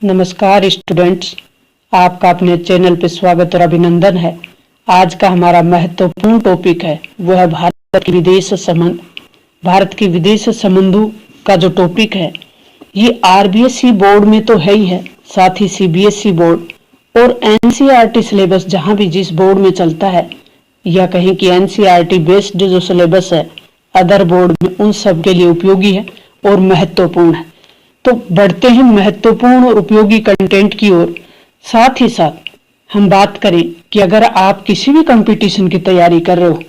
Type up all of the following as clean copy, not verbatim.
नमस्कार स्टूडेंट्स, आपका अपने चैनल पे स्वागत और अभिनंदन है। आज का हमारा महत्वपूर्ण टॉपिक है वो है भारत की विदेश संबंधों का जो टॉपिक है ये आरबीएसई बोर्ड में तो है ही है, साथ ही सीबीएसई बोर्ड और एनसीईआरटी सिलेबस जहां भी जिस बोर्ड में चलता है या कहीं की एनसीईआरटी बेस्ड जो सिलेबस है अदर बोर्ड में, उन सब के लिए उपयोगी है और महत्वपूर्ण है। तो बढ़ते हैं महत्वपूर्ण और उपयोगी कंटेंट की ओर। साथ ही साथ हम बात करें कि अगर आप किसी भी कंपटीशन की तैयारी कर रहे हो,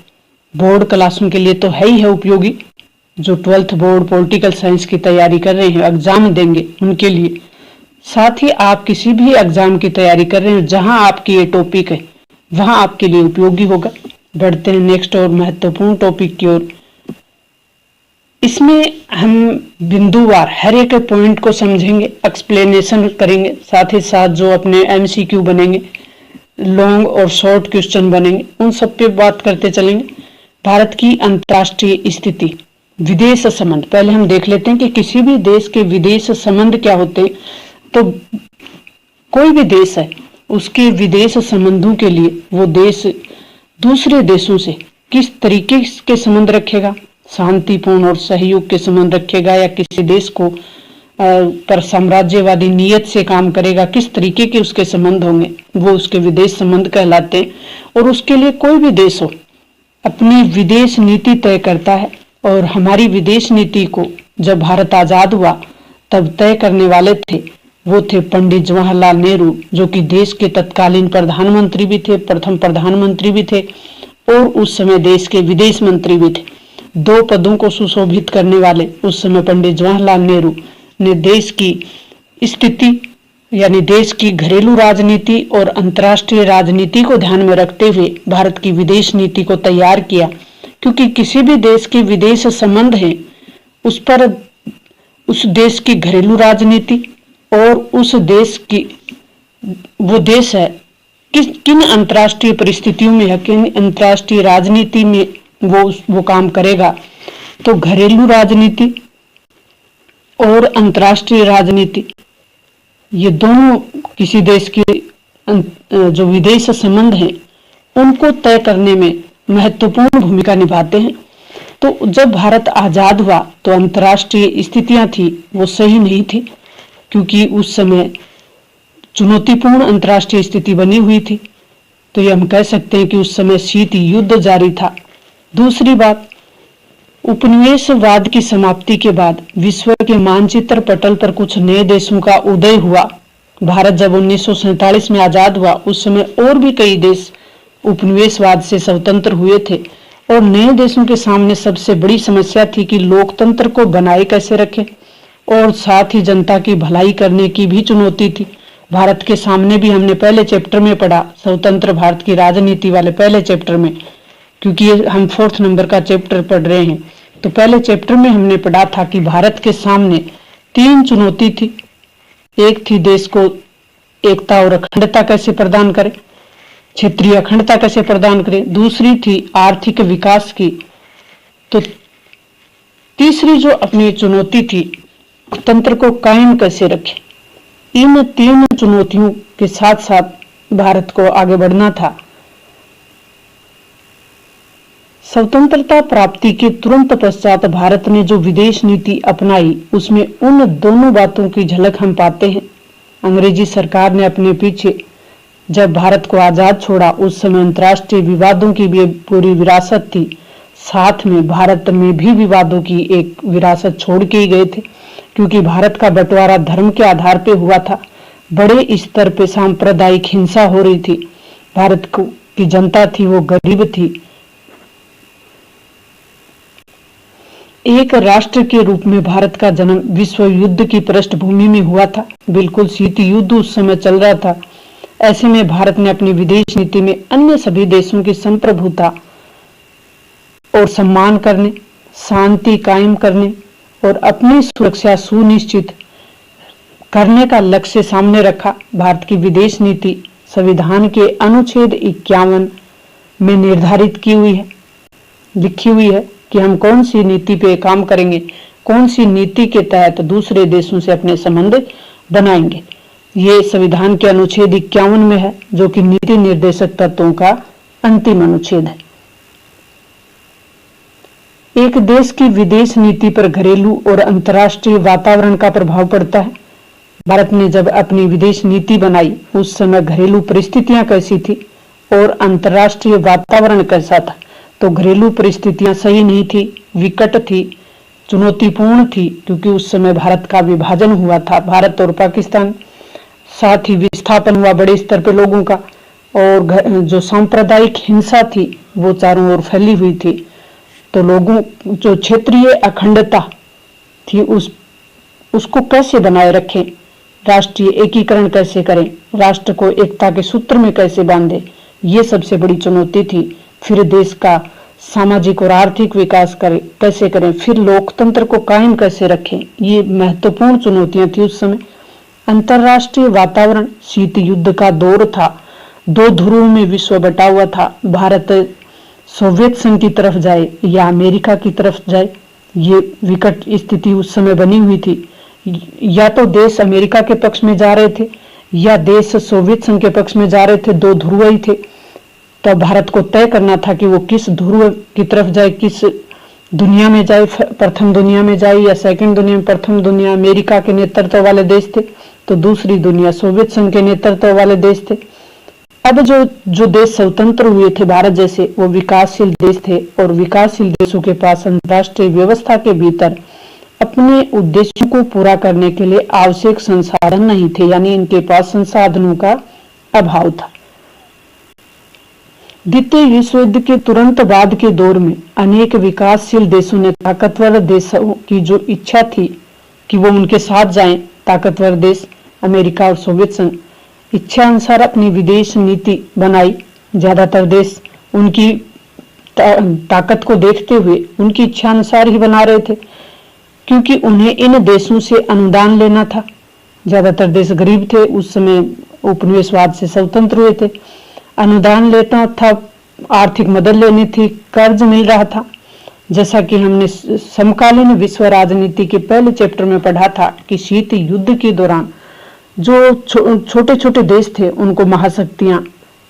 बोर्ड क्लासों के लिए तो है ही है उपयोगी, जो 12th बोर्ड पॉलिटिकल साइंस की तैयारी कर रहे हैं, एग्जाम देंगे उनके लिए, साथ ही आप किसी भी एग्जाम की तैयारी कर रहे हैं जहां आपकी ये टॉपिक है वहां आपके लिए उपयोगी होगा। बढ़ते हैं नेक्स्ट और महत्वपूर्ण टॉपिक की ओर। इसमें हम बिंदुवार हर एक पॉइंट को समझेंगे, एक्सप्लेनेशन करेंगे, साथ ही साथ जो अपने एमसीक्यू बनेंगे, लॉन्ग और शॉर्ट क्वेश्चन बनेंगे, उन सब पे बात करते चलेंगे। भारत की अंतर्राष्ट्रीय स्थिति, विदेश संबंध, पहले हम देख लेते हैं कि किसी भी देश के विदेश संबंध क्या होते हैं। तो कोई भी देश है उसके विदेश संबंधों के लिए वो देश दूसरे देशों से किस तरीके के संबंध रखेगा, शांतिपूर्ण और सहयोग के संबंध रखेगा या किसी देश को पर साम्राज्यवादी नीयत से काम करेगा, किस तरीके के उसके संबंध होंगे, वो उसके विदेश संबंध कहलाते हैं। और उसके लिए कोई भी देश हो अपनी विदेश नीति तय करता है, और हमारी विदेश नीति को जब भारत आजाद हुआ तब तय करने वाले थे वो थे पंडित जवाहरलाल नेहरू, जो कि देश के तत्कालीन प्रधानमंत्री भी थे, प्रथम प्रधानमंत्री भी थे और उस समय देश के विदेश मंत्री भी थे। दो पदों को सुशोभित करने वाले उस समय पंडित जवाहरलाल नेहरू ने देश की स्थिति यानी देश की घरेलू राजनीति और अंतर्राष्ट्रीय राजनीति को ध्यान में रखते हुए भारत की विदेश नीति को तैयार किया, क्योंकि किसी भी देश के विदेश संबंध हैं उस पर उस देश की घरेलू राजनीति और उस देश की वो देश है किन अंतर्राष्ट्रीय परिस्थितियों में है, किन अंतर्राष्ट्रीय राजनीति में वो काम करेगा। तो घरेलू राजनीति और अंतर्राष्ट्रीय राजनीति ये दोनों किसी देश के जो विदेश संबंध हैं उनको तय करने में महत्वपूर्ण भूमिका निभाते हैं। तो जब भारत आजाद हुआ तो अंतर्राष्ट्रीय स्थितियां थी वो सही नहीं थी, क्योंकि उस समय चुनौतीपूर्ण अंतर्राष्ट्रीय स्थिति बनी हुई थी। तो ये हम कह सकते हैं कि उस समय शीत युद्ध जारी था। दूसरी बात, उपनिवेशवाद की समाप्ति के बाद विश्व के मानचित्र पटल पर कुछ नए देशों का उदय हुआ। भारत जब 1947 में आजाद हुआ उस समय और भी कई देश उपनिवेशवाद से स्वतंत्र हुए थे, और नए देशों के सामने सबसे बड़ी समस्या थी कि लोकतंत्र को बनाए कैसे रखें, और साथ ही जनता की भलाई करने की भी चुनौती थी। भारत के सामने भी हमने पहले चैप्टर में पढ़ा, स्वतंत्र भारत की राजनीति वाले पहले चैप्टर में, क्योंकि हम 4th नंबर का चैप्टर पढ़ रहे हैं। तो पहले चैप्टर में हमने पढ़ा था कि भारत के सामने 3 चुनौती थी। एक थी देश को एकता और अखंडता कैसे प्रदान करें, क्षेत्रीय अखंडता कैसे प्रदान करें। दूसरी थी आर्थिक विकास की। तो तीसरी जो अपनी चुनौती थी, तंत्र को कायम कैसे रखें। इन 3 चुनौतियों के साथ साथ भारत को आगे बढ़ना था। स्वतंत्रता प्राप्ति के तुरंत पश्चात भारत ने जो विदेश नीति अपनाई उसमें उन दोनों बातों की झलक हम पाते हैं। अंग्रेजी सरकार ने अपने पीछे जब भारत को आजाद छोड़ा उस समय अंतर्राष्ट्रीय विवादों की भी पूरी विरासत थी, साथ में भारत में भी विवादों की एक विरासत छोड़ के ही गए थे, क्योंकि भारत का बंटवारा धर्म के आधार पे हुआ था। बड़े स्तर पे सांप्रदायिक हिंसा हो रही थी। भारत की जनता थी वो गरीब थी। एक राष्ट्र के रूप में भारत का जन्म विश्व युद्ध की पृष्ठभूमि में हुआ था। बिल्कुल शीत युद्ध उस समय चल रहा था। ऐसे में भारत ने अपनी विदेश नीति में अन्य सभी देशों की संप्रभुता और सम्मान करने, शांति कायम करने और अपनी सुरक्षा सुनिश्चित करने का लक्ष्य सामने रखा। भारत की विदेश नीति संविधान के अनुच्छेद 51 में निर्धारित की हुई है, लिखी हुई है कि हम कौन सी नीति पे काम करेंगे, कौन सी नीति के तहत दूसरे देशों से अपने संबंध बनाएंगे। ये संविधान के अनुच्छेद 51 में है, जो कि नीति निर्देशक तत्वों का अंतिम अनुच्छेद है। एक देश की विदेश नीति पर घरेलू और अंतर्राष्ट्रीय वातावरण का प्रभाव पड़ता है। भारत ने जब अपनी विदेश नीति बनाई उस समय घरेलू परिस्थितियां कैसी थी और अंतर्राष्ट्रीय वातावरण कैसा था? तो घरेलू परिस्थितियां सही नहीं थी, विकट थी, चुनौतीपूर्ण थी, क्योंकि उस समय भारत का विभाजन हुआ था, भारत और पाकिस्तान। साथ ही विस्थापन हुआ बड़े स्तर पर लोगों का, और जो सांप्रदायिक हिंसा थी वो चारों ओर फैली हुई थी। तो लोगों जो क्षेत्रीय अखंडता थी उसको कैसे बनाए रखें, राष्ट्रीय एकीकरण कैसे करें, राष्ट्र को एकता के सूत्र में कैसे बांधे, ये सबसे बड़ी चुनौती थी। फिर देश का सामाजिक और आर्थिक विकास कैसे करें, फिर लोकतंत्र को कायम कैसे रखें, ये महत्वपूर्ण चुनौतियां थी उस समय। अंतर्राष्ट्रीय वातावरण शीत युद्ध का दौर था, दो ध्रुवों में विश्व बटा हुआ था। भारत सोवियत संघ की तरफ जाए या अमेरिका की तरफ जाए, ये विकट स्थिति उस समय बनी हुई थी। या तो देश अमेरिका के पक्ष में जा रहे थे या देश सोवियत संघ के पक्ष में जा रहे थे, दो ध्रुव ही थे। तो भारत को तय करना था कि वो किस ध्रुव की तरफ जाए, किस दुनिया में जाए, प्रथम दुनिया में जाए या सेकंड दुनिया में। प्रथम दुनिया अमेरिका के नेतृत्व वाले देश थे, तो दूसरी दुनिया सोवियत संघ के नेतृत्व वाले देश थे। अब जो देश स्वतंत्र हुए थे भारत जैसे, वो विकासशील देश थे, और विकासशील देशों के पास अंतर्राष्ट्रीय व्यवस्था के भीतर अपने उद्देश्यों को पूरा करने के लिए आवश्यक संसाधन नहीं थे, यानी इनके पास संसाधनों का अभाव था। द्वितीय विश्व युद्ध के तुरंत बाद के दौर में अनेक विकासशील देशों ने ताकतवर देशों की जो इच्छा थी कि वो उनके साथ जाएं, ताकतवर देश अमेरिका और सोवियत संघ, इच्छा अनुसार अपनी विदेश नीति बनाई। ज्यादातर देश उनकी ताकत को देखते हुए उनकी इच्छा अनुसार ही बना रहे थे, क्योंकि उन्हें इन देशों से अनुदान लेना था। ज्यादातर देश गरीब थे, उस समय उपनिवेशवाद से स्वतंत्र हुए थे, अनुदान लेना था, आर्थिक मदद लेनी थी, कर्ज मिल रहा था। जैसा कि हमने समकालीन विश्व राजनीति के पहले चैप्टर में पढ़ा था कि शीत युद्ध के दौरान जो छोटे छोटे देश थे उनको महाशक्तियां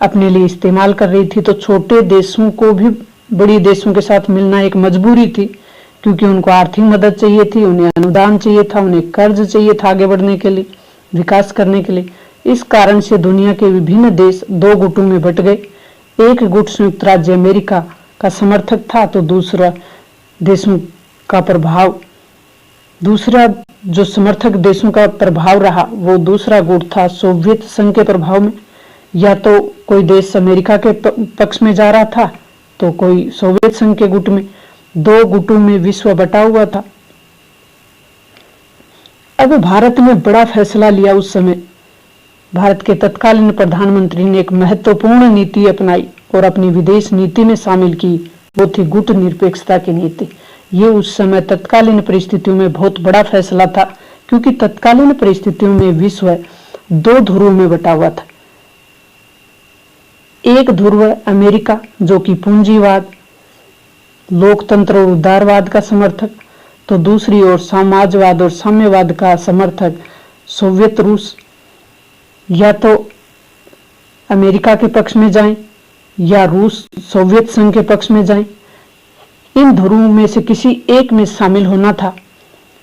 अपने लिए इस्तेमाल कर रही थी, तो छोटे देशों को भी बड़ी देशों के साथ मिलना एक मजबूरी थी, क्योंकि उनको आर्थिक मदद चाहिए थी, उन्हें अनुदान चाहिए था, उन्हें कर्ज चाहिए था आगे बढ़ने के लिए, विकास करने के लिए। इस कारण से दुनिया के विभिन्न देश दो गुटों में बट गए। एक गुट संयुक्त राज्य अमेरिका का समर्थक था, तो दूसरा जो समर्थक देशों का प्रभाव रहा वो दूसरा गुट था सोवियत संघ के प्रभाव में। या तो कोई देश अमेरिका के पक्ष में जा रहा था तो कोई सोवियत संघ के गुट में, दो गुटों में विश्व बटा हुआ था। अब भारत ने बड़ा फैसला लिया। उस समय भारत के तत्कालीन प्रधानमंत्री ने एक महत्वपूर्ण नीति अपनाई और अपनी विदेश नीति में शामिल की, वो थी गुट निरपेक्षता की नीति। ये उस समय तत्कालीन परिस्थितियों में बहुत बड़ा फैसला था, क्योंकि तत्कालीन परिस्थितियों में विश्व दो ध्रुवों में बटा हुआ था। एक ध्रुव अमेरिका, जो कि पूंजीवाद, लोकतंत्र और उदारवाद का समर्थक, तो दूसरी ओर समाजवाद और साम्यवाद का समर्थक सोवियत रूस। या तो अमेरिका के पक्ष में जाएं या रूस सोवियत संघ के पक्ष में जाएं, इन ध्रुवों में से किसी एक में शामिल होना था।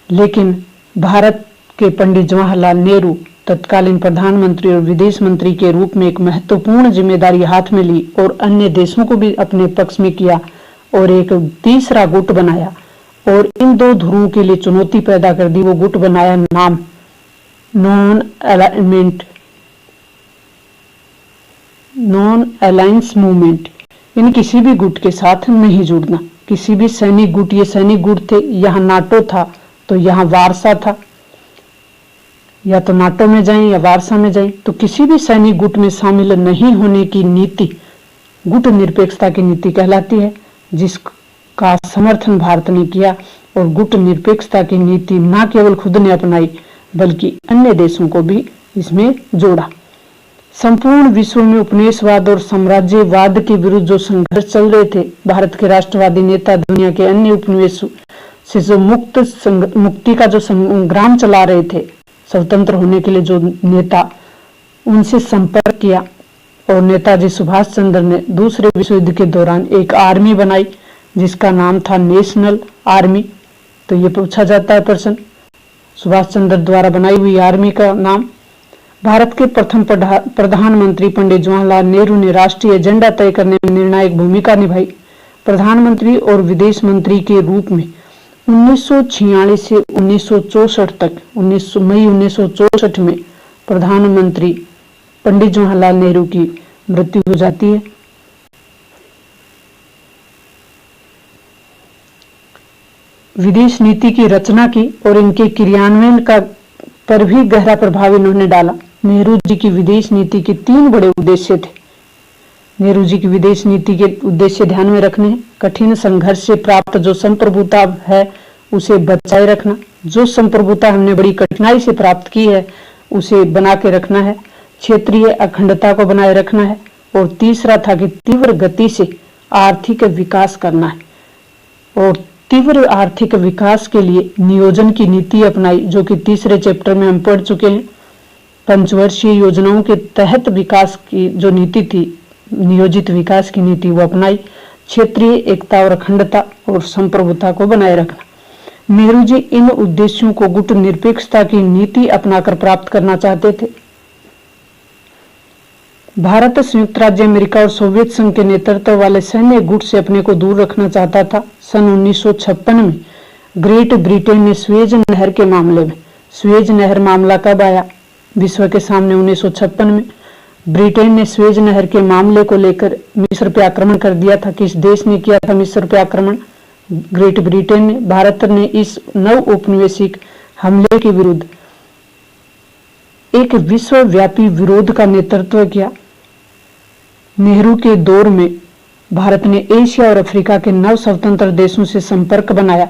लेकिन भारत के पंडित जवाहरलाल नेहरू तत्कालीन प्रधानमंत्री और विदेश मंत्री के रूप में एक महत्वपूर्ण जिम्मेदारी हाथ में ली और अन्य देशों को भी अपने पक्ष में किया और एक तीसरा गुट बनाया और इन दो ध्रुवों के लिए चुनौती पैदा कर दी। वो गुट बनाया नाम नॉन अलायंस मूवमेंट, इन किसी भी गुट के साथ नहीं जुड़ना। किसी भी सैनिक गुट, ये सैनिक गुट थे, यहाँ नाटो था तो यहाँ वारसा था, या तो नाटो में जाएं या वारसा में जाएं, तो किसी भी सैनिक गुट में शामिल नहीं होने की नीति गुट निरपेक्षता की नीति कहलाती है, जिसका समर्थन भारत ने किया। और गुट निरपेक्षता की नीति न केवल खुद ने अपनाई बल्कि अन्य देशों को भी इसमें जोड़ा। संपूर्ण विश्व में उपनिवेशवाद और साम्राज्यवाद के विरुद्ध जो संघर्ष चल रहे थे, भारत के राष्ट्रवादी नेता दुनिया के अन्य उपनिवेश से जो मुक्ति का जो संग्राम चला रहे थे, स्वतंत्र होने के लिए जो नेता, उनसे संपर्क किया और नेताजी सुभाष चंद्र ने दूसरे विश्व युद्ध के दौरान एक आर्मी बनाई जिसका नाम था नेशनल आर्मी। तो ये पूछा जाता है प्रश्न, सुभाष चंद्र द्वारा बनाई हुई आर्मी का नाम। भारत के प्रथम प्रधानमंत्री पंडित जवाहरलाल नेहरू ने राष्ट्रीय एजेंडा तय करने में निर्णायक भूमिका निभाई। प्रधानमंत्री और विदेश मंत्री के रूप में 1946 से 1964 तक मई 1964 में प्रधानमंत्री पंडित जवाहरलाल नेहरू की मृत्यु हो जाती है। विदेश नीति की रचना की और इनके क्रियान्वयन का पर भी गहरा प्रभाव इन्होंने डाला। नेहरू जी की विदेश नीति के 3 बड़े उद्देश्य थे। नेहरू जी की विदेश नीति के उद्देश्य ध्यान में रखने हैं। कठिन संघर्ष से प्राप्त जो संप्रभुता है उसे बचाए रखना, जो संप्रभुता हमने बड़ी कठिनाई से प्राप्त की है उसे बना के रखना है, क्षेत्रीय अखंडता को बनाए रखना है, और तीसरा था कि तीव्र गति से आर्थिक विकास करना है। और तीव्र आर्थिक विकास के लिए नियोजन की नीति अपनाई, जो कि तीसरे चैप्टर में हम पढ़ चुके हैं। पंचवर्षीय योजनाओं के तहत विकास की जो नीति थी, नियोजित विकास की नीति, वो अपनाई। क्षेत्रीय एकता और अखंडता और संप्रभुता को बनाए रखना। नेहरू जी इन उद्देश्यों को गुट निरपेक्षता की नीति अपनाकर प्राप्त करना चाहते थे। भारत संयुक्त राज्य अमेरिका और सोवियत संघ के नेतृत्व वाले सैन्य गुट से अपने को दूर रखना चाहता था। सन 1956 में ग्रेट ब्रिटेन ने स्वेज नहर के मामले में, स्वेज नहर मामला कब आया विश्व के सामने? 1956 में ब्रिटेन ने स्वेज नहर के मामले को लेकर मिस्र पे आक्रमण कर दिया था। किस देश ने किया था मिस्र पे आक्रमण? ग्रेट ब्रिटेन ने। भारत ने इस नव औपनिवेशिक हमले के विरुद्ध एक विश्वव्यापी विरोध का नेतृत्व किया। नेहरू के दौर में भारत ने एशिया और अफ्रीका के नव स्वतंत्र देशों से संपर्क बनाया।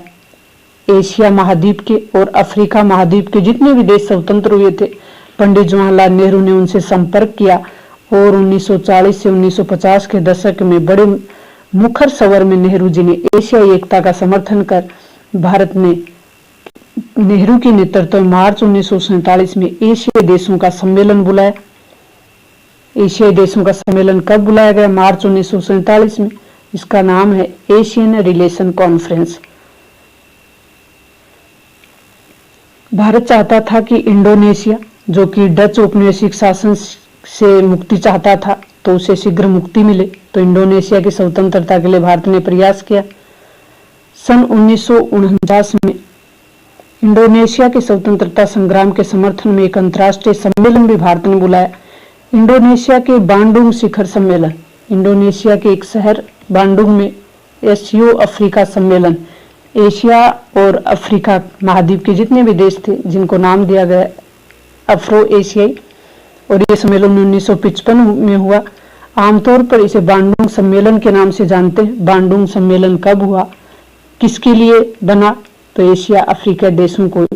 एशिया महाद्वीप के और अफ्रीका महाद्वीप के जितने भी देश स्वतंत्र हुए थे, पंडित जवाहरलाल नेहरू ने उनसे संपर्क किया और 1940 से 1950 के दशक में बड़े मुखर स्वर में नेहरू जी ने एशियाई एकता का समर्थन कर भारत ने नेहरू के नेतृत्व में मार्च 1947 में एशियाई देशों का सम्मेलन बुलाया। एशियाई देशों का सम्मेलन कब बुलाया गया? मार्च 1947 में। इसका नाम है एशियन रिलेशन कॉन्फ्रेंस। भारत चाहता था कि इंडोनेशिया, जो कि डच औपनिवेशिक शासन से मुक्ति चाहता था, तो उसे शीघ्र मुक्ति मिले। तो इंडोनेशिया की स्वतंत्रता के लिए भारत ने प्रयास किया। सन 1949 में इंडोनेशिया के स्वतंत्रता संग्राम के समर्थन में एक अंतर्राष्ट्रीय सम्मेलन भी भारत ने बुलाया। इंडोनेशिया के बांडुंग शिखर सम्मेलन, इंडोनेशिया के एक शहर बांडुंग में एशियो अफ्रीका सम्मेलन, एशिया और अफ्रीका महाद्वीप के जितने भी देश थे जिनको नाम दिया गया अफ्रो एशियाई, और ये सम्मेलन 1955 में हुआ। आमतौर पर इसे बांडुंग सम्मेलन के नाम से जानते हैं। बांडुंग सम्मेलन कब हुआ, किसके लिए बना? तो एशिया अफ्रीका देशों को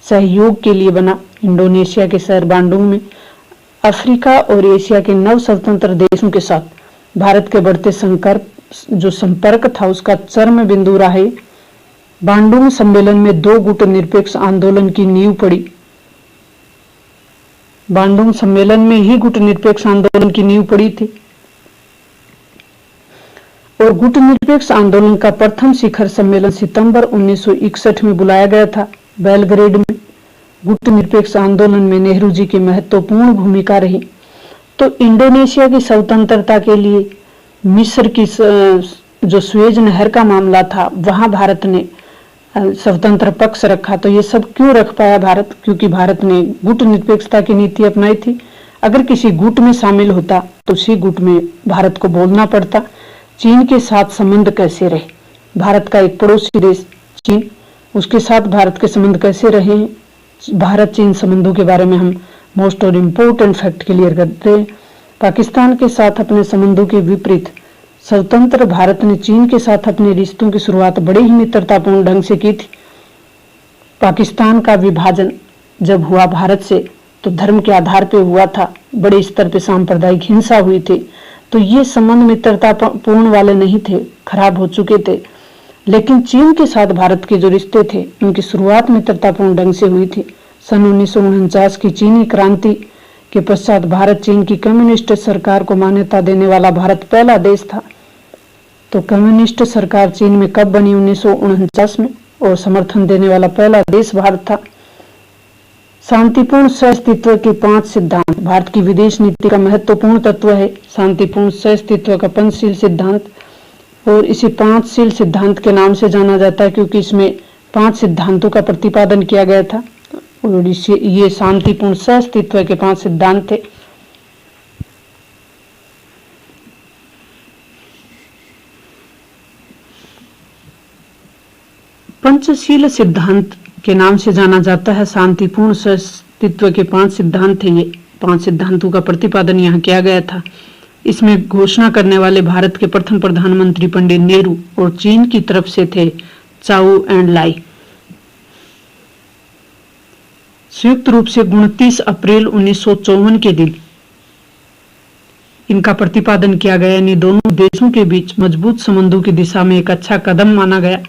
सहयोग के लिए बना। इंडोनेशिया के शहर बांडुंग में अफ्रीका और एशिया के नव स्वतंत्र देशों के साथ भारत के बढ़ते संपर्क था, उसका चरम बिंदु रहा है। बांडुंग सम्मेलन में 2 गुट निरपेक्ष आंदोलन की नींव पड़ी। बांडुंग सम्मेलन में ही गुट निरपेक्ष आंदोलन की नींव पड़ी थी। और गुट निरपेक्ष आंदोलन का प्रथम शिखर सम्मेलन सितंबर 1961 में बुलाया गया था बेलग्रेड में। गुट निरपेक्ष आंदोलन में नेहरू जी की महत्वपूर्ण भूमिका रही। तो इंडोनेशिया की स्वतंत्रता के लिए मिस्र की जो स्वेज नहर का मामला था, वहां भारत ने स्वतंत्र पक्ष रखा। तो ये सब क्यों रख पाया भारत? क्योंकि भारत ने गुट निरपेक्षता की नीति अपनाई थी। अगर किसी गुट में शामिल होता तो उसी गुट में भारत को बोलना पड़ता। चीन के साथ संबंध कैसे रहे? भारत का एक पड़ोसी देश चीन, उसके साथ भारत के संबंध कैसे रहे? भारत चीन संबंधों के बारे में हम मोस्ट और इम्पोर्टेंट फैक्ट क्लियर करते हैं। पाकिस्तान के साथ अपने संबंधों के विपरीत स्वतंत्र भारत ने चीन के साथ अपने रिश्तों की शुरुआत बड़े ही मित्रतापूर्ण ढंग से की थी। पाकिस्तान का विभाजन जब हुआ भारत से, तो धर्म के आधार पर हुआ था। बड़े स्तर पर सांप्रदायिक हिंसा हुई थी। तो ये संबंध मित्रतापूर्ण वाले नहीं थे, खराब हो चुके थे। लेकिन चीन के साथ भारत के जो रिश्ते थे, उनकी शुरुआत मित्रतापूर्ण ढंग से हुई थी। सन 1949 की चीनी क्रांति के पश्चात भारत चीन की कम्युनिस्ट सरकार को मान्यता देने वाला भारत पहला देश था। तो कम्युनिस्ट सरकार चीन में कब बनी? 1949 में, और समर्थन देने वाला पहला देश भारत था। शांतिपूर्ण सहअस्तित्व के 5 सिद्धांत भारत की विदेश नीति का महत्वपूर्ण तत्व है। शांतिपूर्ण सहअस्तित्व का पंचशील सिद्धांत, और इसे 5शील सिद्धांत के नाम से जाना जाता है क्योंकि इसमें 5 सिद्धांतों का प्रतिपादन किया गया था, और इसे ये शांतिपूर्ण सहअस्तित्व के 5 सिद्धांत थे। पंचशील सिद्धांत के नाम से जाना जाता है। शांतिपूर्ण सहअस्तित्व के 5 सिद्धांत थे। ये 5 सिद्धांतों का प्रतिपादन यहाँ किया गया था। इसमें घोषणा करने वाले भारत के प्रथम प्रधानमंत्री पंडित नेहरू और चीन की तरफ से थे चाउ एंड लाई। संयुक्त रूप से 29 अप्रैल 1954 के दिन इनका प्रतिपादन किया गया। यानी दोनों देशों के बीच मजबूत संबंधों की दिशा में एक अच्छा कदम माना गया।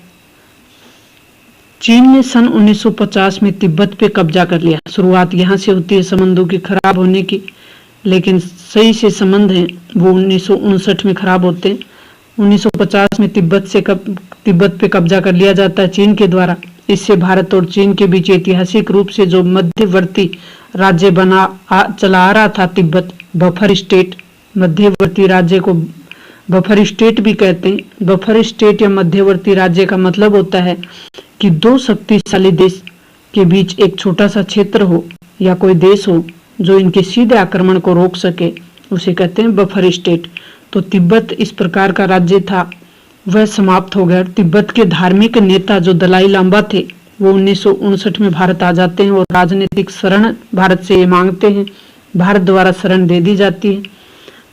चीन ने सन 1950 में तिब्बत पे कब्जा कर लिया। शुरुआत यहाँ से होती है संबंधों की खराब होने की, लेकिन सही से संबंध हैं वो 1959 में खराब होते हैं। 1950 में तिब्बत पे कब्जा कर लिया जाता है चीन के द्वारा। इससे भारत और चीन के बीच ऐतिहासिक रूप से जो मध्यवर्ती राज्य चला आ रहा था तिब्बत, बफर स्टेट, मध्यवर्ती राज्य को बफर स्टेट भी कहते हैं। बफर स्टेट या मध्यवर्ती राज्य का मतलब होता है कि 2 शक्तिशाली देश के बीच एक छोटा सा क्षेत्र हो या कोई देश हो जो इनके सीधे आक्रमण को रोक सके, उसे कहते हैं बफर स्टेट। तो तिब्बत इस प्रकार का राज्य था, वह समाप्त हो गया। तिब्बत के धार्मिक नेता जो दलाई लामा थे वो 1959 में भारत आ जाते हैं और राजनीतिक शरण भारत से ये मांगते हैं। भारत द्वारा शरण दे दी जाती है।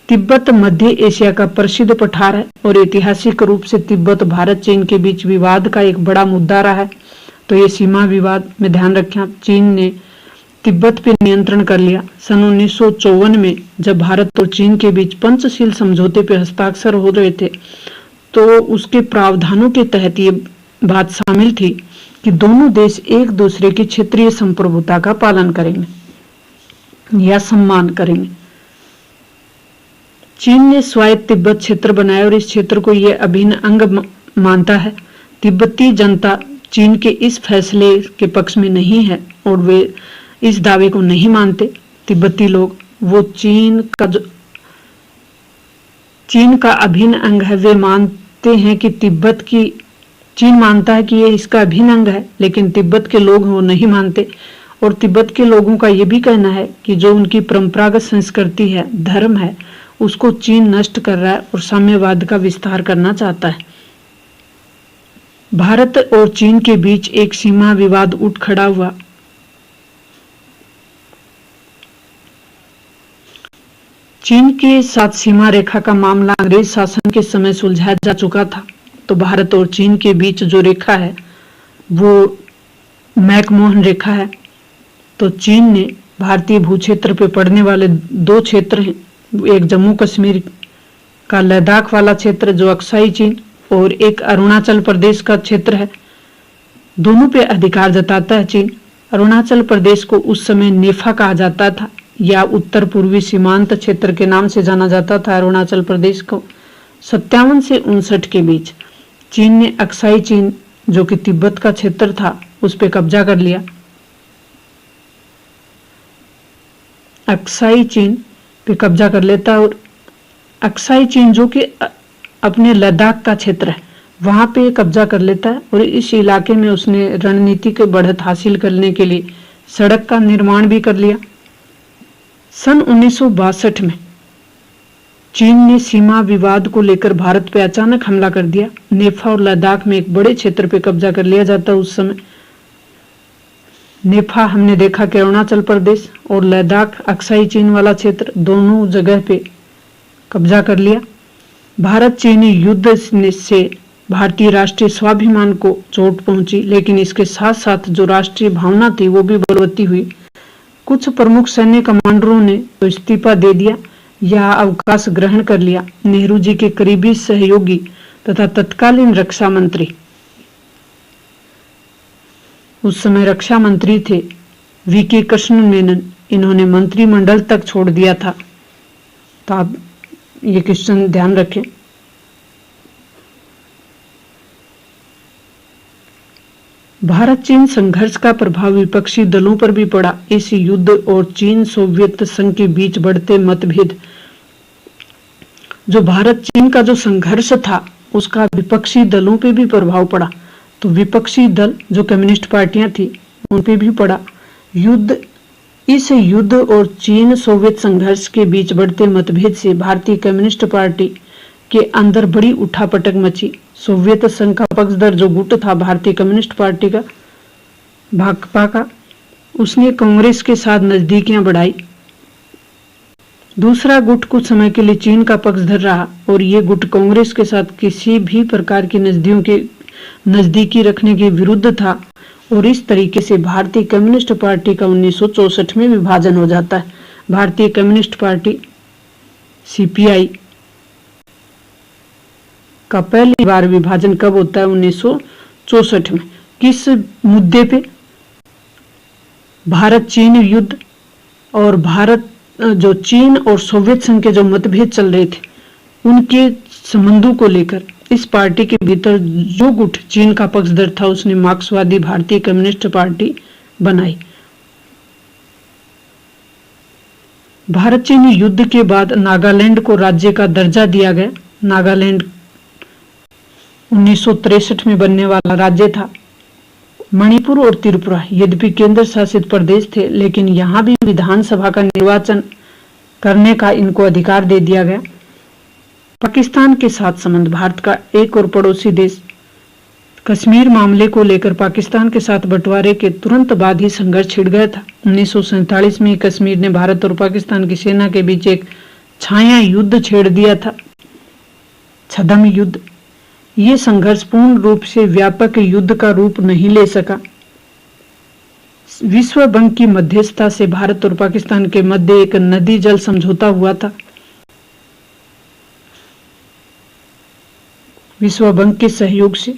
तिब्बत मध्य एशिया का प्रसिद्ध पठार है और ऐतिहासिक रूप से तिब्बत भारत चीन के बीच विवाद का एक बड़ा मुद्दा रहा है। तो ये सीमा विवाद में ध्यान रखें, चीन ने तिब्बत पे नियंत्रण कर लिया। सन 1954 में जब भारत और चीन के बीच पंचशील समझौते पे हस्ताक्षर हो रहे थे तो उसके प्रावधानों के तहत ये बात शामिल थी कि दोनों देश एक दूसरे की क्षेत्रीय संप्रभुता का पालन करेंगे या सम्मान करेंगे। चीन ने स्वायत्त तिब्बत क्षेत्र बनाया और इस क्षेत्र को यह अभिन्न अंग मानता है। तिब्बती जनता चीन के इस फैसले के पक्ष में नहीं है और वे इस दावे को नहीं मानते। तिब्बती लोग वो चीन का अभिन्न अंग है। वे मानते हैं कि चीन मानता है कि ये इसका अभिन्न अंग है, लेकिन तिब्बत के लोग वो नहीं मानते। और तिब्बत के लोगों का ये भी कहना है कि जो उनकी परंपरागत संस्कृति है, धर्म है, उसको चीन नष्ट कर रहा है और साम्यवाद का विस्तार करना चाहता है। भारत और चीन के बीच एक सीमा विवाद उठ खड़ा हुआ। चीन के साथ सीमा रेखा का मामला अंग्रेज शासन के समय सुलझाया जा चुका था। तो भारत और चीन के बीच जो रेखा है वो मैकमोहन रेखा है। तो चीन ने भारतीय भूक्षेत्र पे पड़ने वाले 2 क्षेत्र हैं, एक जम्मू कश्मीर का लद्दाख वाला क्षेत्र जो अक्साई चीन, और एक अरुणाचल प्रदेश का क्षेत्र है। दोनों पे अधिकार जताता है चीन। अरुणाचल प्रदेश को उस समय नेफा कहा जाता था या उत्तर पूर्वी सीमांत क्षेत्र के नाम से जाना जाता था अरुणाचल प्रदेश को। 57 से 59 के बीच चीन ने अक्साई चीन जो कि तिब्बत का क्षेत्र था उस पे कब्जा कर लिया। अक्साई चीन पे कब्जा कर लेता है और अक्साई चीन जो कि अपने लद्दाख का क्षेत्र है वहां पे कब्जा कर लेता है और इस इलाके में उसने रणनीति के बढ़त हासिल करने के लिए सड़क का निर्माण भी कर लिया। सन 1962 में चीन ने सीमा विवाद को लेकर भारत पे अचानक हमला कर दिया। नेफा और लद्दाख में एक बड़े क्षेत्र पे कब्जा कर लिया जाता उस समय। नेफा हमने देखा कि अरुणाचल प्रदेश और लद्दाख अक्साई चीन वाला क्षेत्र दोनों जगह पे कब्जा कर लिया। भारत चीनी युद्ध से भारतीय राष्ट्रीय स्वाभिमान को चोट पहुंची, लेकिन इसके साथ साथ जो राष्ट्रीय भावना थी वो भी बलवती हुई। कुछ प्रमुख सैन्य कमांडरों ने तो इस्तीफा दे दिया या अवकाश ग्रहण कर लिया। नेहरू जी के करीबी सहयोगी तथा तत्कालीन रक्षा मंत्री, उस समय रक्षा मंत्री थे वीके कृष्ण मेनन, इन्होंने मंत्रिमंडल तक छोड़ दिया था। तो आप ये क्वेश्चन ध्यान रखें। भारत चीन संघर्ष का प्रभाव विपक्षी दलों पर भी पड़ा। इस युद्ध और चीन सोवियत संघ के बीच बढ़ते मतभेद, जो भारत चीन का जो संघर्ष था उसका विपक्षी दलों पे भी प्रभाव पड़ा। तो विपक्षी दल जो कम्युनिस्ट पार्टियां थी उन पे भी पड़ा। इस युद्ध और चीन सोवियत संघर्ष के बीच बढ़ते मतभेद से भारतीय कम्युनिस्ट पार्टी के अंदर बड़ी उठापटक मची। सोवियत संघ का पक्षधर जो गुट था भारतीय कम्युनिस्ट पार्टी का, भाकपा का, उसने कांग्रेस के साथ नजदीकियां बढ़ाई। दूसरा गुट कुछ समय के लिए चीन का पक्षधर रहा और ये गुट कांग्रेस के साथ किसी भी प्रकार की नजदीकी रखने के विरुद्ध था। और इस तरीके से भारतीय कम्युनिस्ट पार्टी का 1964 में विभाजन हो जाता है। भारतीय कम्युनिस्ट पार्टी सीपीआई का पहली बार विभाजन कब होता है? 1964 में। किस मुद्दे पे? भारत चीन युद्ध और जो चीन और सोवियत संघ के जो मतभेद चल रहे थे उनके संबंधों को लेकर इस पार्टी के भीतर जो गुट चीन का पक्षधर था उसने मार्क्सवादी भारतीय कम्युनिस्ट पार्टी बनाई। भारत चीन युद्ध के बाद नागालैंड को राज्य का दर्जा दिया गया। नागालैंड 1963 में बनने वाला राज्य था। मणिपुर और त्रिपुरा यद्यपि केंद्र शासित प्रदेश थे, लेकिन यहाँ भी विधानसभा का निर्वाचन करने का इनको अधिकार दे दिया गया। पाकिस्तान के साथ संबंध, भारत का एक और पड़ोसी देश। कश्मीर मामले को लेकर पाकिस्तान के साथ बंटवारे के तुरंत बाद ही संघर्ष छिड़ गया था। 1947 में कश्मीर ने भारत और पाकिस्तान की सेना के बीच एक छाया युद्ध छेड़ दिया था, छद्म युद्ध। ये संघर्ष पूर्ण रूप से व्यापक युद्ध का रूप नहीं ले सका। विश्व बैंक की मध्यस्थता से भारत और पाकिस्तान के मध्य एक नदी जल समझौता हुआ था। विश्व बैंक के सहयोग से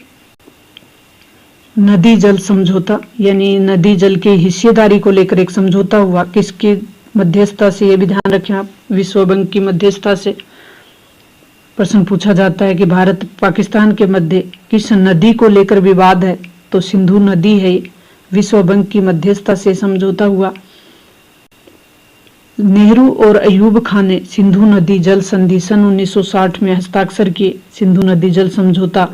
नदी जल समझौता यानी नदी जल की हिस्सेदारी को लेकर एक समझौता हुआ। किसकी मध्यस्थता से? ये भी ध्यान रखें आप, विश्व बैंक की मध्यस्थता से। प्रश्न पूछा जाता है कि भारत पाकिस्तान के मध्य किस नदी को लेकर विवाद है, तो सिंधु नदी है। विश्व बैंक की मध्यस्थता से समझौता हुआ। नेहरू और अयूब खान ने सिंधु नदी जल संधि सन 1960 में हस्ताक्षर किए। सिंधु नदी जल समझौता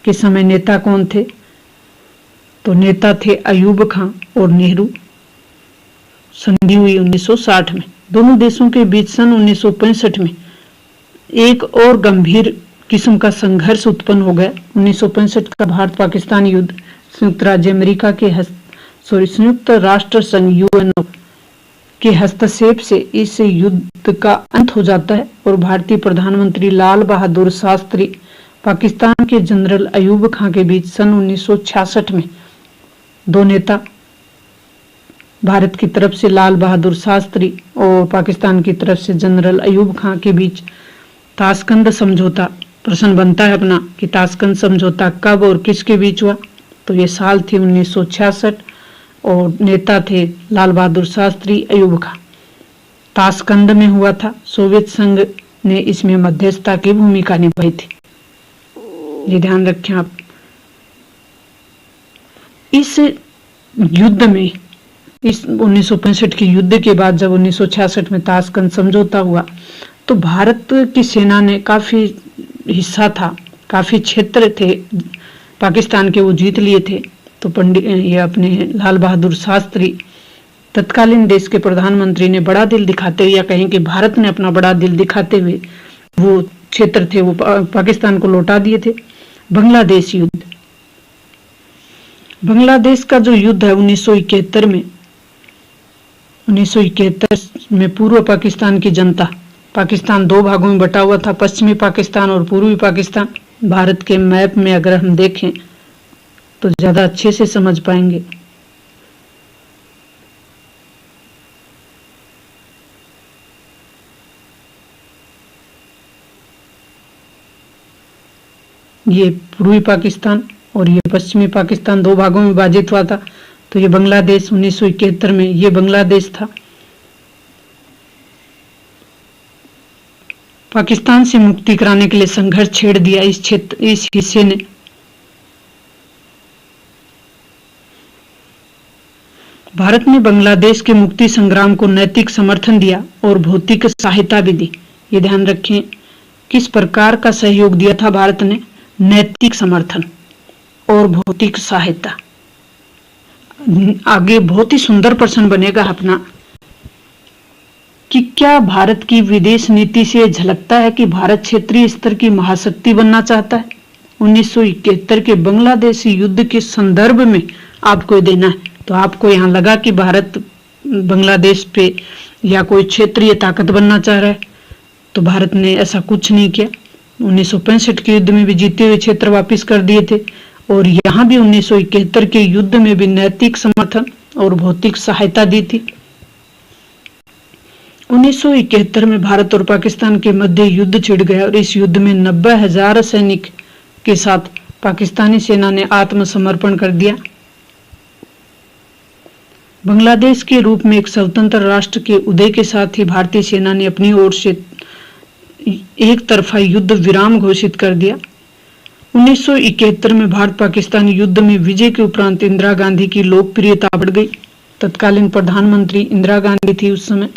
के समय नेता कौन थे? तो नेता थे अयूब खान और नेहरू। संधि हुई 1960 में। दोनों देशों के बीच सन 1965 में एक और गंभीर किस्म का संघर्ष उत्पन्न हो गया। 1965 का भारत पाकिस्तान युद्ध संयुक्त राष्ट्र संघ यूएनओ के हस्तक्षेप से इस युद्ध का अंत हो जाता है और भारतीय प्रधानमंत्री लाल बहादुर शास्त्री पाकिस्तान के जनरल अयूब खान के बीच सन 1966 में दो नेता, भारत की तरफ से लाल बहादुर शास्त्री और पाकिस्तान की तरफ से जनरल अयूब खान के बीच ताशकंद समझौता। प्रश्न बनता है अपना कि ताशकंद समझौता कब और किसके बीच हुआ? तो ये साल थी 1966 और नेता थे लाल बहादुर शास्त्री, अयूब खान। ताशकंद में हुआ था। सोवियत संघ ने इसमें मध्यस्थता की भूमिका निभाई थी। ये ध्यान रखें आप। इस युद्ध में, इस 1965 के युद्ध के बाद जब 1966 में ताशकंद समझौता हुआ तो भारत की सेना ने काफी हिस्सा था, काफी क्षेत्र थे पाकिस्तान के, वो जीत लिए थे। तो पंडित ये अपने लाल बहादुर शास्त्री तत्कालीन देश के प्रधानमंत्री ने बड़ा दिल दिखाते हुए, या कहें कि भारत ने अपना बड़ा दिल दिखाते हुए वो क्षेत्र थे वो पाकिस्तान को लौटा दिए थे। बांग्लादेश युद्ध, बांग्लादेश का जो युद्ध है 1971 में, 1971 में पूर्व पाकिस्तान की जनता, पाकिस्तान दो भागों में बटा हुआ था, पश्चिमी पाकिस्तान और पूर्वी पाकिस्तान। भारत के मैप में अगर हम देखें तो ज्यादा अच्छे से समझ पाएंगे। ये पूर्वी पाकिस्तान और ये पश्चिमी पाकिस्तान दो भागों में विभाजित हुआ था। तो ये बांग्लादेश 1971 में ये बांग्लादेश था। पाकिस्तान से मुक्ति कराने के लिए संघर्ष छेड़ दिया इस हिस्से ने। भारत ने बांग्लादेश के मुक्ति संग्राम को नैतिक समर्थन दिया और भौतिक सहायता भी दी। ये ध्यान रखें, किस प्रकार का सहयोग दिया था भारत ने? नैतिक समर्थन और भौतिक सहायता। आगे बहुत ही सुंदर प्रश्न बनेगा अपना कि क्या भारत की विदेश नीति से झलकता है कि भारत क्षेत्रीय स्तर की महाशक्ति बनना चाहता है? 1971 के बांग्लादेशी युद्ध के संदर्भ में आपको देना है। तो आपको यहाँ लगा कि भारत बांग्लादेश पे या कोई क्षेत्रीय ताकत बनना चाह रहा है, तो भारत ने ऐसा कुछ नहीं किया। 1965 के युद्ध में भी जीते हुए क्षेत्र वापस कर दिए थे और यहाँ भी 1971 के युद्ध में भी नैतिक समर्थन और भौतिक सहायता दी थी। 1971 में भारत और पाकिस्तान के मध्य युद्ध छिड़ गया और इस युद्ध में 90,000 सैनिक के साथ पाकिस्तानी सेना ने आत्मसमर्पण कर दिया। बांग्लादेश के रूप में एक स्वतंत्र राष्ट्र के उदय के साथ ही भारतीय सेना ने अपनी ओर से एक तरफा युद्ध विराम घोषित कर दिया। 1971 में भारत पाकिस्तान युद्ध में विजय के उपरांत इंदिरा गांधी की लोकप्रियता बढ़ गई। तत्कालीन प्रधानमंत्री इंदिरा गांधी थी उस समय।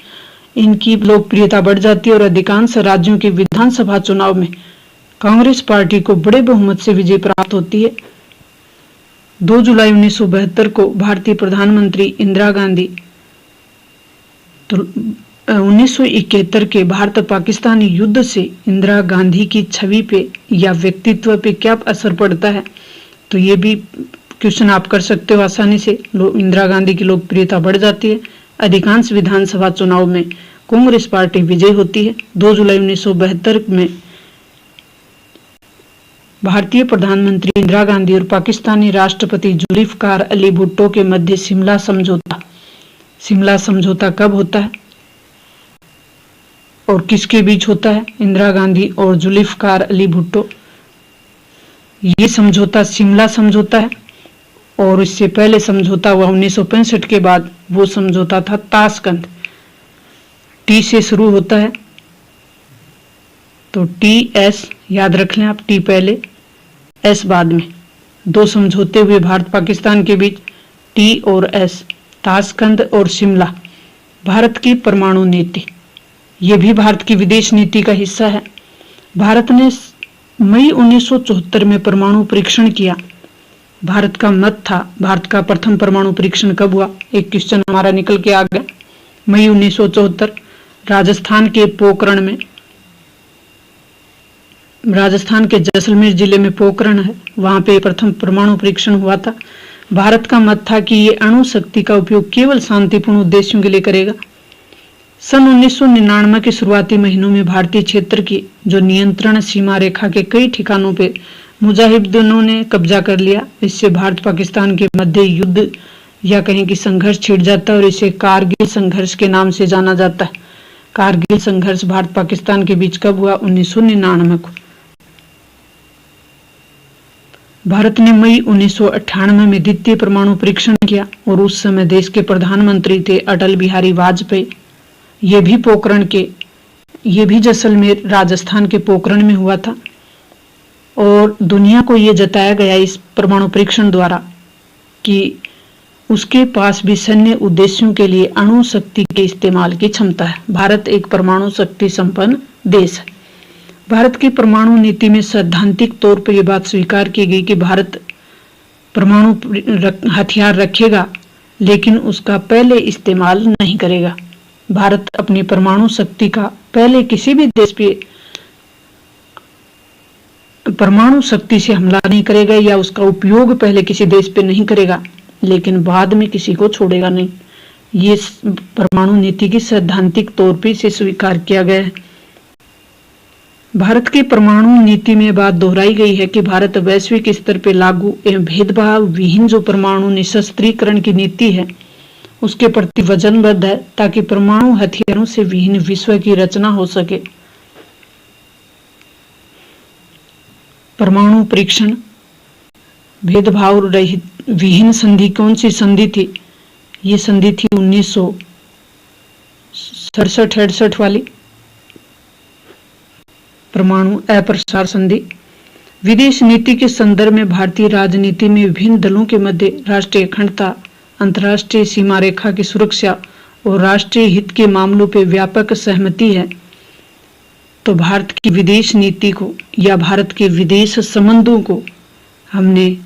इनकी लोकप्रियता बढ़ जाती है और अधिकांश राज्यों के विधानसभा चुनाव में कांग्रेस पार्टी को बड़े बहुमत से विजय प्राप्त होती है। 2 जुलाई 1972 को भारतीय प्रधानमंत्री इंदिरा गांधी 1971 के भारत पाकिस्तान युद्ध से इंदिरा गांधी की छवि पे या व्यक्तित्व पे क्या असर पड़ता है, तो ये भी क्वेश्चन आप कर सकते हो आसानी से। इंदिरा गांधी की लोकप्रियता बढ़ जाती है, अधिकांश विधानसभा चुनाव में कांग्रेस पार्टी विजय होती है। 2 जुलाई 1972 में भारतीय प्रधानमंत्री इंदिरा गांधी और पाकिस्तानी राष्ट्रपति जुल्फिकार अली भुट्टो के मध्य शिमला समझौता कब होता है और किसके बीच होता है? इंदिरा गांधी और जुल्फिकार अली भुट्टो। ये समझौता शिमला समझौता है और इससे पहले समझौता हुआ 1965 के बाद, वो समझौता था ताशकंद। टी से शुरू होता है, तो TS याद रख लें आप, टी पहले S बाद में। 2 समझौते हुए भारत पाकिस्तान के बीच, T और S, ताशकंद और शिमला। भारत की परमाणु नीति, ये भी भारत की विदेश नीति का हिस्सा है। भारत ने मई 1974 में परमाणु परीक्षण किया। भारत का मत था, भारत का प्रथम परमाणु परीक्षण कब हुआ? एक क्वेश्चन हमारा निकल के आ गया। मई 1974 राजस्थान के पोखरण में, राजस्थान के जैसलमेर जिले में पोखरण है, वहां पे प्रथम परमाणु परीक्षण हुआ था। भारत का मत था कि ये अणु शक्ति का उपयोग केवल शांतिपूर्ण उद्देश्यों के लिए करेगा। सन 1999 के शुरुआती महीनों में भारतीय क्षेत्र की जो नियंत्रण सीमा रेखा के कई ठिकानों पे मुजाहिदीनों ने कब्जा कर लिया। इससे भारत पाकिस्तान के मध्य युद्ध या कहीं की संघर्ष छिड़ जाता है और इसे कारगिल संघर्ष के नाम से जाना जाता है। कारगिल संघर्ष भारत पाकिस्तान के बीच कब हुआ? 1999 को। भारत ने मई 1998 में द्वितीय परमाणु परीक्षण किया और उस समय देश के प्रधानमंत्री थे अटल बिहारी वाजपेयी। ये भी जैसलमेर राजस्थान के पोखरण में हुआ था और दुनिया को ये जताया गया इस परमाणु परीक्षण द्वारा कि उसके पास भी सैन्य उद्देश्यों के लिए अणु शक्ति के इस्तेमाल की क्षमता है। भारत एक परमाणु शक्ति संपन्न देश है। भारत की परमाणु नीति में सैद्धांतिक तौर पर यह बात स्वीकार की गई कि भारत परमाणु हथियार रखेगा लेकिन उसका पहले इस्तेमाल नहीं करेगा। भारत अपनी परमाणु शक्ति का पहले किसी भी देश पे परमाणु शक्ति से हमला नहीं करेगा या उसका उपयोग पहले किसी देश पे नहीं करेगा, लेकिन बाद में किसी को छोड़ेगा नहीं। ये परमाणु नीति की सैद्धांतिक तौर पे इसे स्वीकार किया गया है। भारत की परमाणु नीति में बात दोहराई गई है कि भारत वैश्विक स्तर पर लागू एवं भेदभाव विहीन जो परमाणु निशस्त्रीकरण की नीति है उसके प्रति वचनबद्ध है ताकि परमाणु हथियारों से विहीन विश्व की रचना हो सके। परमाणु परीक्षण भेदभाव रहित विहीन संधि कौन सी संधि थी? ये संधि थी 1967-68 वाली परमाणु अप्रसार संधि। विदेश नीति के संदर्भ में भारतीय राजनीति में विभिन्न दलों के मध्य राष्ट्रीय अखंडता, अंतर्राष्ट्रीय सीमा रेखा की सुरक्षा और राष्ट्रीय हित के मामलों पर व्यापक सहमति है। तो भारत की विदेश नीति को या भारत के विदेश संबंधों को हमने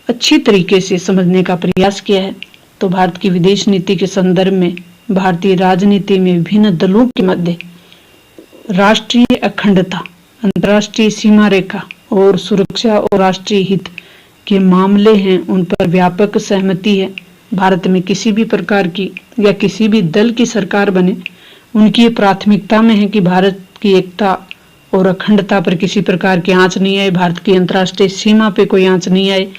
अच्छी तरीके से समझने का प्रयास किया है। तो भारत की विदेश नीति के संदर्भ में भारतीय राजनीति में विभिन्न दलों के मध्य राष्ट्रीय अखंडता, अंतर्राष्ट्रीय सीमा रेखा और सुरक्षा और राष्ट्रीय हित के मामले हैं, उन पर व्यापक सहमति है। भारत में किसी भी प्रकार की या किसी भी दल की सरकार बने, उनकी प्राथमिकता में है कि भारत की एकता और अखंडता पर किसी प्रकार की आंच नहीं आए, भारत की अंतर्राष्ट्रीय सीमा पे कोई आंच नहीं आए,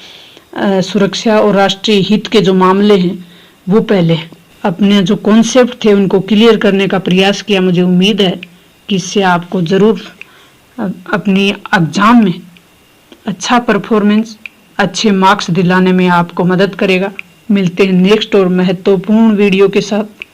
सुरक्षा और राष्ट्रीय हित के जो मामले हैं वो पहले अपने जो कॉन्सेप्ट थे उनको क्लियर करने का प्रयास किया। मुझे उम्मीद है कि इससे आपको जरूर अपनी एग्जाम में अच्छा परफॉर्मेंस, अच्छे मार्क्स दिलाने में आपको मदद करेगा। मिलते हैं नेक्स्ट और महत्वपूर्ण वीडियो के साथ।